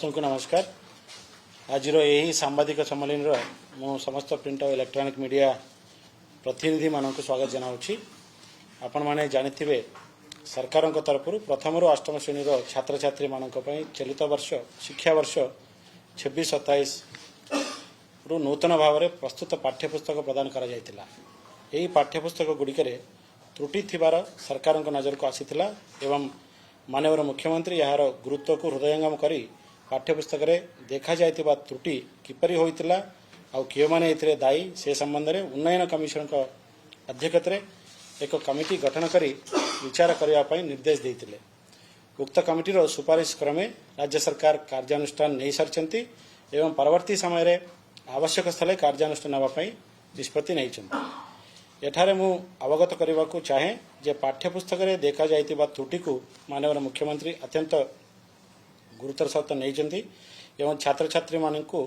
समस्त को नमस्कार। आज यही सांबादिक सम्मेलन मु समस्त प्रिंट और इलेक्ट्रॉनिक मीडिया प्रतिनिधि मान को स्वागत जनाऊँगी। आपण माने जानिथिबे सरकार तरफ प्रथम रु अष्टम श्रेणी छात्र छात्री मान चलित वर्ष शिक्षा वर्ष 26-27 रु नूतन भाव में प्रस्तुत पाठ्यपुस्तक प्रदान करा जायतिला। एही पाठ्यपुस्तक गुड़िकरे त्रुटि थिबार सरकार नजर को आसीथिला एवं माननीय मुख्यमंत्री यार गुरुत्व को हृदयंगम करी पाठ्यपुस्तक देखा जायतिबा त्रुटि किपरि होइतिला आउ कियो माने एथिरे दायी से संबंध में उन्नयन कमिशन को अध्यक्षता एक कमिटी गठन करी विचार करने पर निर्देश देते। उक्त कमिटीर सुपारिश क्रमे राज्य सरकार कार्यानुष्ठान नहीं सारी एवं परवर्ती समय रे आवश्यक स्थले कार्यानुष्ठान नापी निष्पत्ति नहीं। एठारे मु अवगत करने को चाहे जे पाठ्यपुस्तक देखा जाइतिबा त्रुटि को माननीय मुख्यमंत्री अत्यंत गुरुतर सहित नहीं एवं छात्र छात्री मान को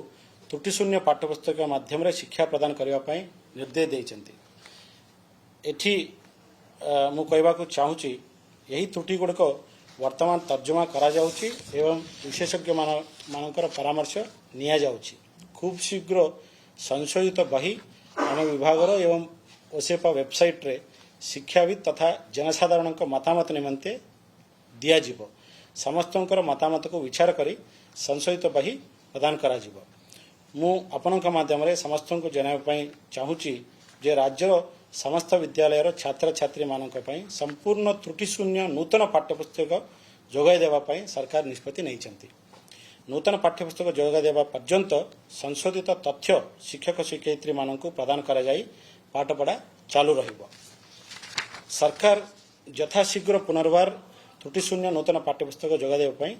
त्रुटिशून्य पाठ्यपुस्तक माध्यम शिक्षा प्रदान करने निर्देश देते। एठी मु कहवा चाहूँगी यही त्रुटि गुड़िक वर्तमान तर्जमा करा जाउची एवं विशेषज्ञ मानकर परामर्श निया जाउची। खूब शीघ्र संशोधित बही आम विभाग एवं ओसेपा वेबसाइट रे शिक्षाविद तथा जनसाधारण मतामत निमंते दियाजिबो। समस्तंकर मतामत को विचार करी संशोधित बही प्रदान करा जिवो। मु आपनक माध्यम रे समस्त को जनाइबा चाहूँगी जे राज्यर समस्त विद्यालय छात्र छात्री मानक पई संपूर्ण त्रुटिशून्य नूतन पाठ्यपुस्तक जोगाई देवा पई सरकार निष्पत्ति नहीं। नूतन पाठ्यपुस्तक जोगाई देवा पर्यंत संशोधित तथ्य शिक्षक शिक्षयित्री मानक प्रदान करा जाई पाठपढ़ा चालू रहिबो। सरकार यथाशीघ्र पुनर्बार त्रुटिशून्य नूतन पाठ्यपुस्तक जोगाई देवा पई